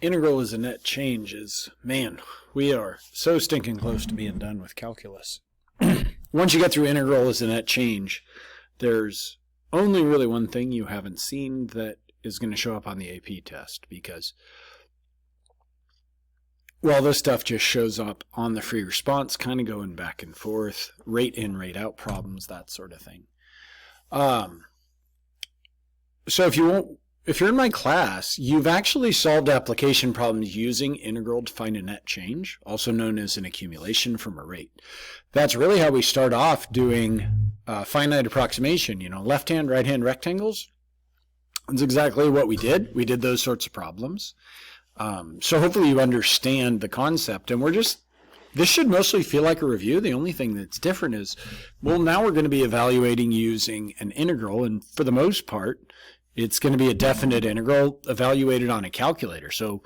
integral is a net change is, man, we are so stinking close to being done with calculus. Once you get through integral as a net change, there's only really one thing you haven't seen that is going to show up on the AP test, because, well, this stuff just shows up on the free response, kind of going back and forth, rate in, rate out problems, that sort of thing. So if you're in my class, you've actually solved application problems using integral to find a net change, also known as an accumulation from a rate. That's really how we start off doing finite approximation, left-hand, right-hand rectangles. That's exactly what we did. We did those sorts of problems. So hopefully you understand the concept, and this should mostly feel like a review. The only thing that's different is, well, now we're going to be evaluating using an integral, and for the most part, it's going to be a definite integral evaluated on a calculator. So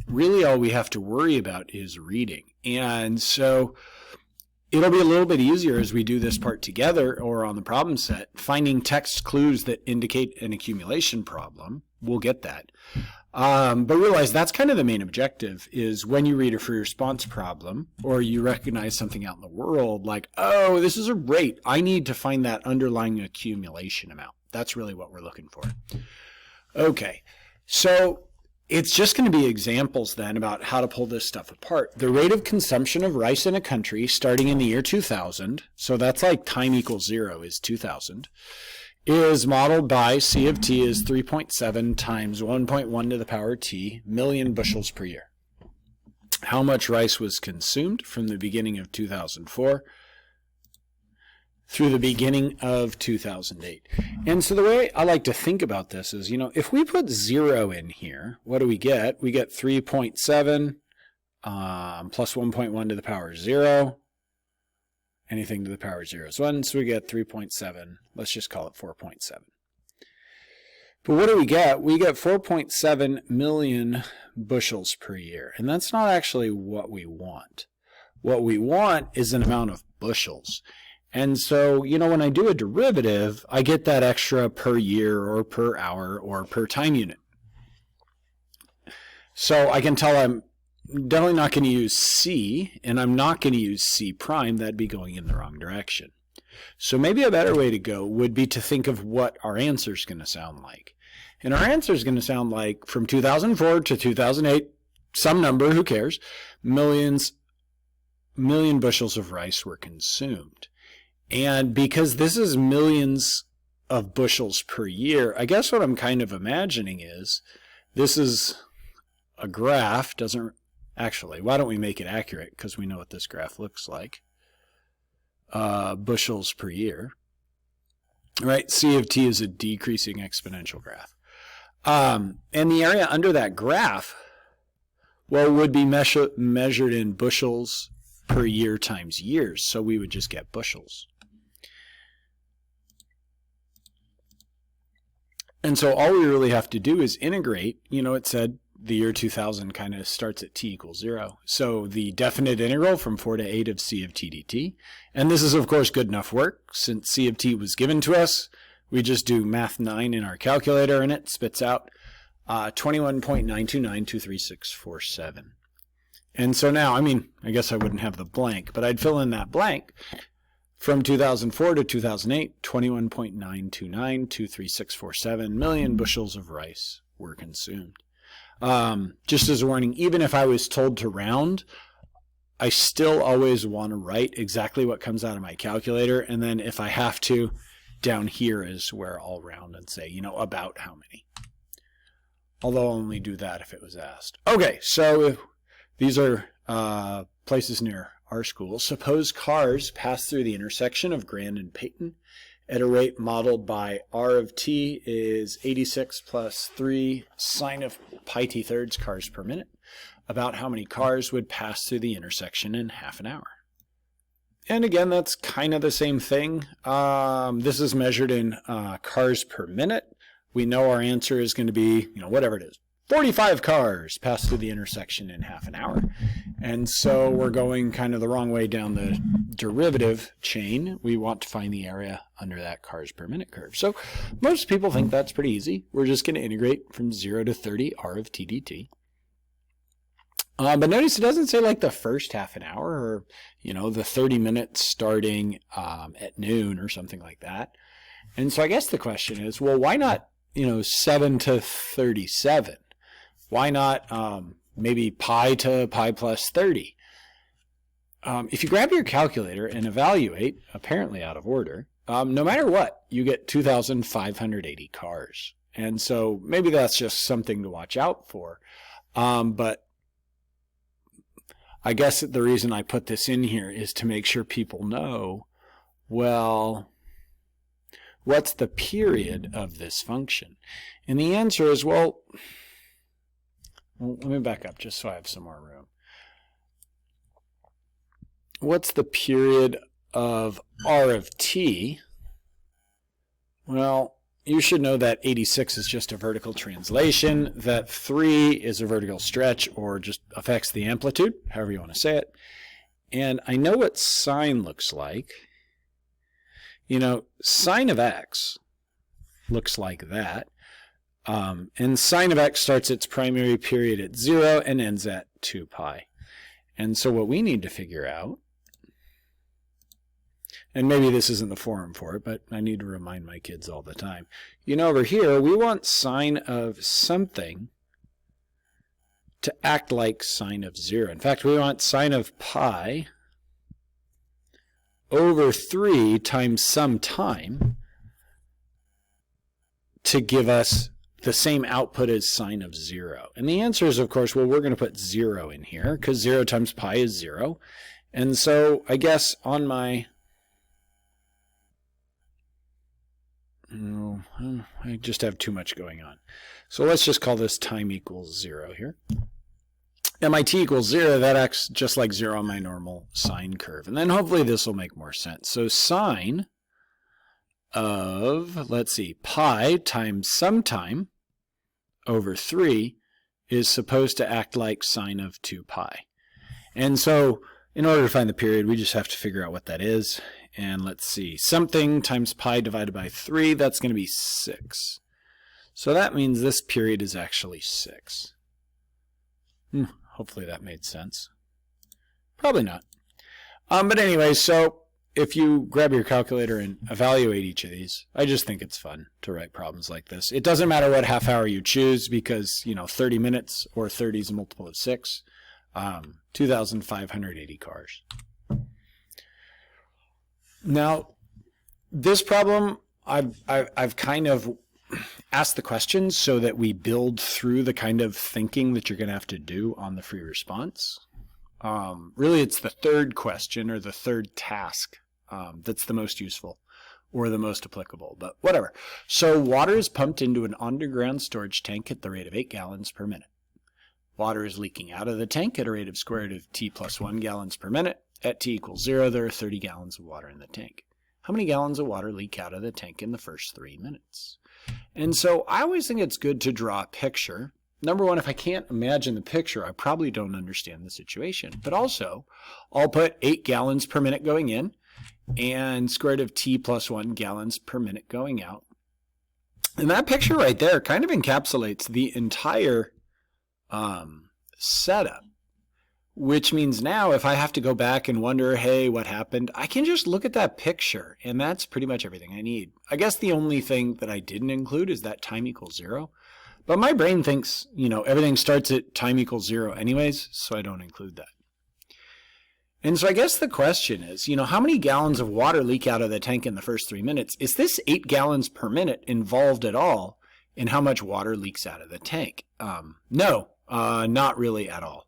really all we have to worry about is reading. And so it'll be a little bit easier as we do this part together or on the problem set, finding text clues that indicate an accumulation problem. We'll get that. But realize that's kind of the main objective, is when you read a free response problem or you recognize something out in the world like, oh, this is a rate, I need to find that underlying accumulation amount. That's really what we're looking for. Okay, so it's just going to be examples then about how to pull this stuff apart. The rate of consumption of rice in a country starting in the year 2000, so that's like time equals 0 is 2000, is modeled by C of t is 3.7 times 1.1 to the power t million bushels per year. How much rice was consumed from the beginning of 2004 through the beginning of 2008. And so the way I like to think about this is, if we put 0 in here, what do we get? We get 3.7 plus 1.1 to the power 0. Anything to the power 0 is 1, so we get 3.7. Let's just call it 4.7. But what do we get? We get 4.7 million bushels per year. And that's not actually what we want. What we want is an amount of bushels. And so, when I do a derivative, I get that extra per year or per hour or per time unit. So I can tell I'm definitely not going to use C, and I'm not going to use C prime. That'd be going in the wrong direction. So maybe a better way to go would be to think of what our answer is going to sound like. And our answer is going to sound like, from 2004 to 2008, some number, who cares, million bushels of rice were consumed. And because this is millions of bushels per year, I guess what I'm kind of imagining is, this is a graph, actually, why don't we make it accurate, because we know what this graph looks like. Bushels per year, right? C of t is a decreasing exponential graph. And the area under that graph, well, would be measured in bushels per year times years, so we would just get bushels. And so all we really have to do is integrate. It said the year 2000 kind of starts at t equals 0. So the definite integral from 4 to 8 of c of t dt. And this is, of course, good enough work. Since c of t was given to us, we just do math 9 in our calculator, and it spits out 21.9292367. And so now, I guess I wouldn't have the blank, but I'd fill in that blank. From 2004 to 2008, 21.9292367 million bushels of rice were consumed. Just as a warning, even if I was told to round, I still always want to write exactly what comes out of my calculator, and then if I have to, down here is where I'll round and say, about how many. Although I'll only do that if it was asked. Okay, so these are places near our school. Suppose cars pass through the intersection of Grand and Peyton at a rate modeled by r of t is 86 plus 3 sine of pi t thirds cars per minute. About how many cars would pass through the intersection in half an hour? And again, that's kind of the same thing. This is measured in cars per minute. We know our answer is going to be, whatever it is. 45 cars pass through the intersection in half an hour. And so we're going kind of the wrong way down the derivative chain. We want to find the area under that cars per minute curve. So most people think that's pretty easy. We're just going to integrate from 0 to 30 r of t dt. But notice it doesn't say like the first half an hour or, the 30 minutes starting at noon or something like that. And so I guess the question is, well, why not, 7 to 37? Why not maybe pi to pi plus 30? If you grab your calculator and evaluate, apparently out of order, no matter what, you get 2,580 cars. And so maybe that's just something to watch out for. But I guess the reason I put this in here is to make sure people know, well, what's the period of this function? And the answer is, well, let me back up just so I have some more room. What's the period of r of t? Well, you should know that 86 is just a vertical translation, that 3 is a vertical stretch or just affects the amplitude, however you want to say it. And I know what sine looks like. Sine of x looks like that. And sine of x starts its primary period at 0 and ends at 2 pi. And so what we need to figure out, and maybe this isn't the forum for it, but I need to remind my kids all the time. Over here, we want sine of something to act like sine of 0. In fact, we want sine of pi over 3 times some time to give us the same output as sine of 0. And the answer is, of course, well, we're going to put 0 in here because 0 times pi is 0. And so I guess on my... I just have too much going on. So let's just call this time equals 0 here. And my t equals 0, that acts just like 0 on my normal sine curve. And then hopefully this will make more sense. So sine of, let's see, pi times some time over 3 is supposed to act like sine of 2 pi. And so in order to find the period, we just have to figure out what that is. And let's see, something times pi divided by 3, that's going to be 6. So that means this period is actually 6. Hopefully that made sense. Probably not. But anyway, so if you grab your calculator and evaluate each of these, I just think it's fun to write problems like this. It doesn't matter what half hour you choose because, 30 minutes or 30 is a multiple of 6. 2,580 cars. Now, this problem, I've kind of asked the questions so that we build through the kind of thinking that you're going to have to do on the free response. Really, it's the third question or the third task that's the most useful or the most applicable, but whatever. So water is pumped into an underground storage tank at the rate of 8 gallons per minute. Water is leaking out of the tank at a rate of square root of t plus 1 gallons per minute. At t equals 0, there are 30 gallons of water in the tank. How many gallons of water leak out of the tank in the first 3 minutes? And so I always think it's good to draw a picture. Number one, if I can't imagine the picture, I probably don't understand the situation. But also, I'll put 8 gallons per minute going in and square root of t plus 1 gallons per minute going out. And that picture right there kind of encapsulates the entire setup. Which means now if I have to go back and wonder, hey, what happened? I can just look at that picture, and that's pretty much everything I need. I guess the only thing that I didn't include is that time equals 0. But my brain thinks, everything starts at time equals 0 anyways, so I don't include that. And so I guess the question is, how many gallons of water leak out of the tank in the first 3 minutes? Is this 8 gallons per minute involved at all in how much water leaks out of the tank? No, not really at all.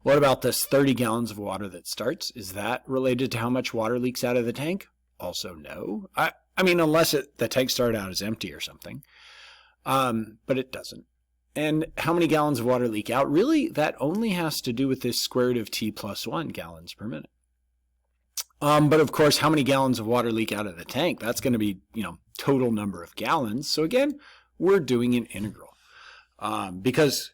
What about this 30 gallons of water that starts? Is that related to how much water leaks out of the tank? Also no. I mean, unless the tank started out as empty or something. But it doesn't. And how many gallons of water leak out? Really, that only has to do with this square root of t plus 1 gallons per minute. But of course, how many gallons of water leak out of the tank? That's going to be, total number of gallons. So again, we're doing an integral. Because,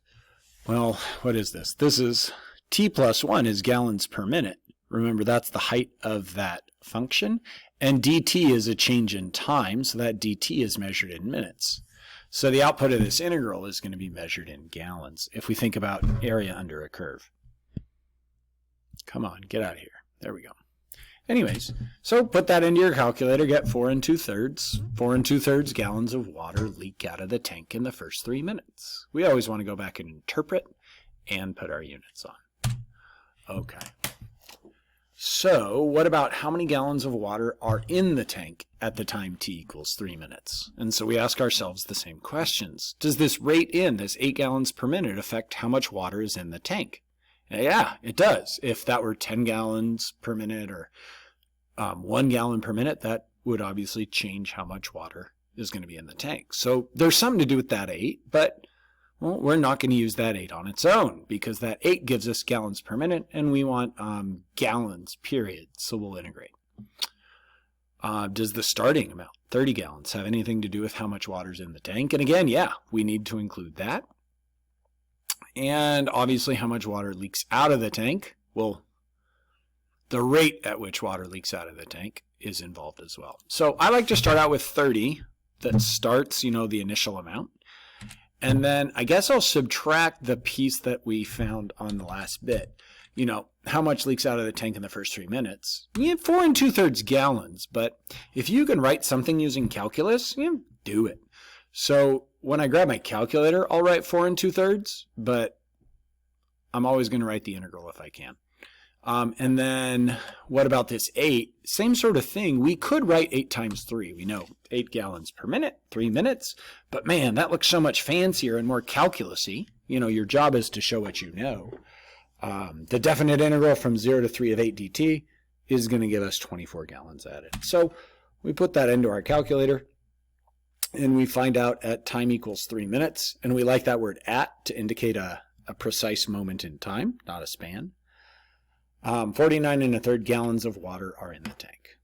well, what is this? This is t plus 1 is gallons per minute. Remember, that's the height of that function. And dt is a change in time, so that dt is measured in minutes. So the output of this integral is going to be measured in gallons if we think about area under a curve. Come on, get out of here. There we go. Anyways, so put that into your calculator, get 4 2/3. 4 2/3 gallons of water leak out of the tank in the first 3 minutes. We always want to go back and interpret and put our units on. Okay. So what about how many gallons of water are in the tank at the time t equals 3 minutes? And so we ask ourselves the same questions. Does this rate in, this 8 gallons per minute, affect how much water is in the tank? Yeah, it does. If that were 10 gallons per minute or 1 gallon per minute, that would obviously change how much water is going to be in the tank. So there's something to do with that 8, but well, we're not going to use that 8 on its own because that 8 gives us gallons per minute and we want gallons, period. So we'll integrate. Does the starting amount, 30 gallons, have anything to do with how much water is in the tank? And again, yeah, we need to include that. And obviously how much water leaks out of the tank. Well, the rate at which water leaks out of the tank is involved as well. So I like to start out with 30. That starts, the initial amount. And then I guess I'll subtract the piece that we found on the last bit. How much leaks out of the tank in the first 3 minutes? 4 2/3 gallons. But if you can write something using calculus, do it. So when I grab my calculator, I'll write 4 2/3, but I'm always going to write the integral if I can. And then what about this 8? Same sort of thing. We could write 8 times 3. We know 8 gallons per minute, 3 minutes. But man, that looks so much fancier and more calculus-y. Your job is to show what you know. The definite integral from 0 to 3 of 8 dt is going to give us 24 gallons added. So we put that into our calculator. And we find out at time equals 3 minutes. And we like that word at to indicate a precise moment in time, not a span. 49 1/3 gallons of water are in the tank.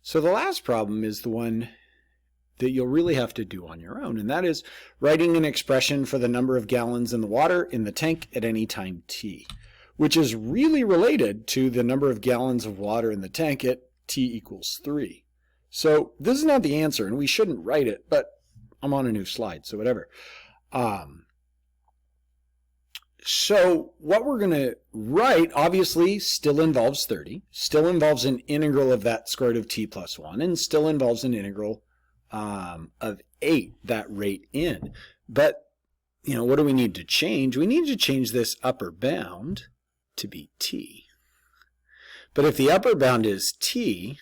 So the last problem is the one that you'll really have to do on your own, and that is writing an expression for the number of gallons in the water in the tank at any time t, which is really related to the number of gallons of water in the tank at t equals 3. So this is not the answer, and we shouldn't write it, but I'm on a new slide, so whatever. So what we're going to write obviously still involves 30, still involves an integral of that square root of t plus 1, and still involves an integral of 8, that rate in. But, what do we need to change? We need to change this upper bound to be t. But if the upper bound is t,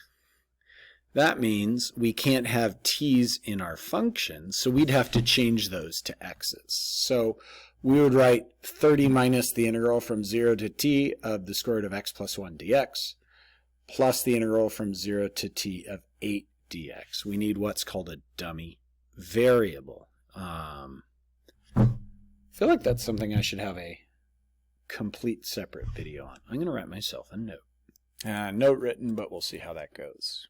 that means we can't have t's in our function, so we'd have to change those to x's. So we would write 30 minus the integral from 0 to t of the square root of x plus 1 dx plus the integral from 0 to t of 8 dx. We need what's called a dummy variable. I feel like that's something I should have a complete separate video on. I'm going to write myself a note. Note written, but we'll see how that goes.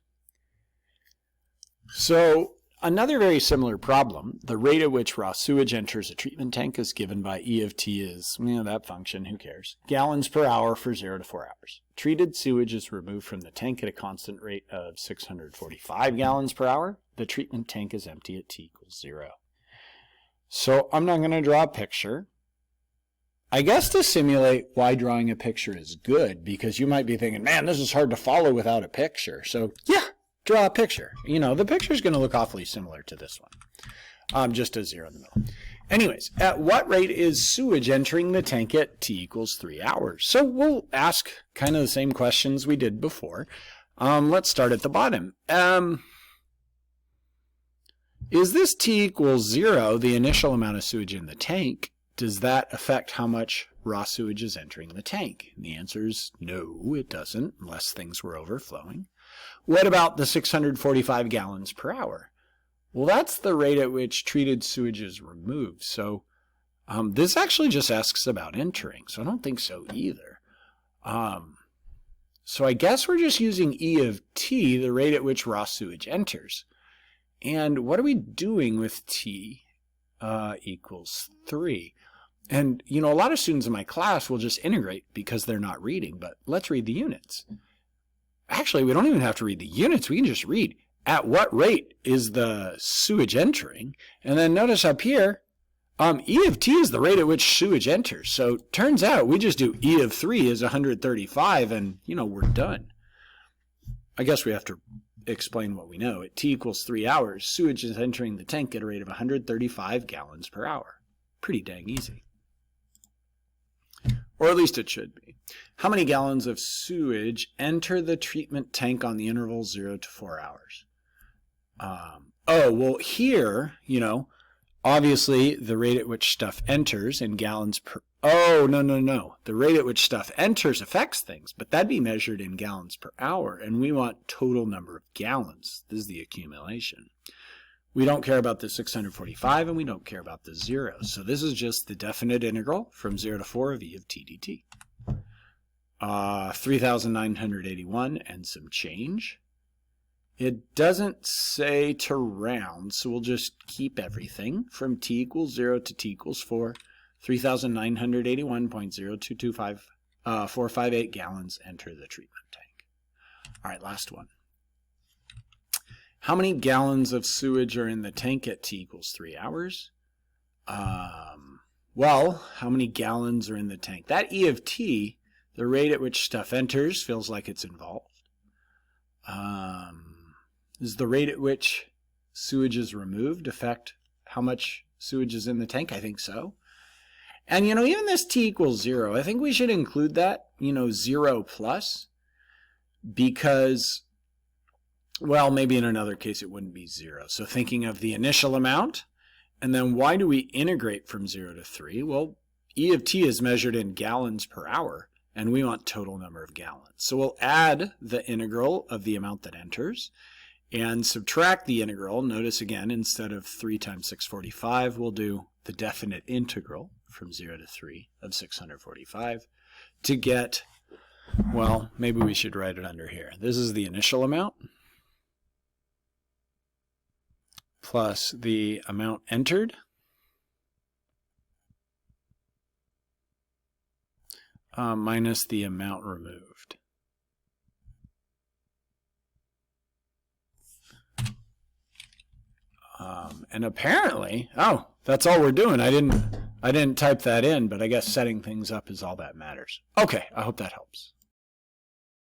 So another very similar problem, the rate at which raw sewage enters a treatment tank is given by E of t is, that function, who cares, gallons per hour for 0 to 4 hours. Treated sewage is removed from the tank at a constant rate of 645 gallons per hour. The treatment tank is empty at t equals 0. So I'm not going to draw a picture. I guess to simulate why drawing a picture is good, because you might be thinking, man, this is hard to follow without a picture. So yeah, draw a picture. The picture is going to look awfully similar to this one. Just a 0 in the middle. Anyways, at what rate is sewage entering the tank at t equals 3 hours? So we'll ask kind of the same questions we did before. Let's start at the bottom. Is this t equals 0, the initial amount of sewage in the tank? Does that affect how much raw sewage is entering the tank? And the answer is no, it doesn't, unless things were overflowing. What about the 645 gallons per hour? Well, that's the rate at which treated sewage is removed. So this actually just asks about entering, so I don't think so either. So I guess we're just using E of t, the rate at which raw sewage enters. And what are we doing with t equals 3? And, a lot of students in my class will just integrate because they're not reading, but let's read the units. Actually, we don't even have to read the units. We can just read at what rate is the sewage entering. And then notice up here, E of t is the rate at which sewage enters. So turns out we just do E of 3 is 135 and, we're done. I guess we have to explain what we know. At t equals 3 hours, sewage is entering the tank at a rate of 135 gallons per hour. Pretty dang easy. Or at least it should be. How many gallons of sewage enter the treatment tank on the interval 0 to 4 hours? Well, here, obviously the rate at which stuff enters in gallons per... Oh, no. The rate at which stuff enters affects things, but that'd be measured in gallons per hour, and we want total number of gallons. This is the accumulation. We don't care about the 645, and we don't care about the 0. So this is just the definite integral from 0 to 4 of e of t dt. 3,981 and some change. It doesn't say to round, so we'll just keep everything from t equals 0 to t equals 4. 3,981.0225458 gallons enter the treatment tank. All right, last one. How many gallons of sewage are in the tank at t equals 3 hours? Well, how many gallons are in the tank? That e of t, the rate at which stuff enters, feels like it's involved. Does the rate at which sewage is removed affect how much sewage is in the tank? I think so. And, even this t equals 0, I think we should include that, 0 plus, because, well, maybe in another case it wouldn't be 0. So thinking of the initial amount, and then why do we integrate from 0 to 3? Well, e of t is measured in gallons per hour, and we want total number of gallons. So we'll add the integral of the amount that enters, and subtract the integral. Notice again, instead of 3 times 645, we'll do the definite integral from 0 to 3 of 645 to get, well, maybe we should write it under here. This is the initial amount plus the amount entered minus the amount removed. And apparently, that's all we're doing. I didn't type that in, but I guess setting things up is all that matters. Okay, I hope that helps.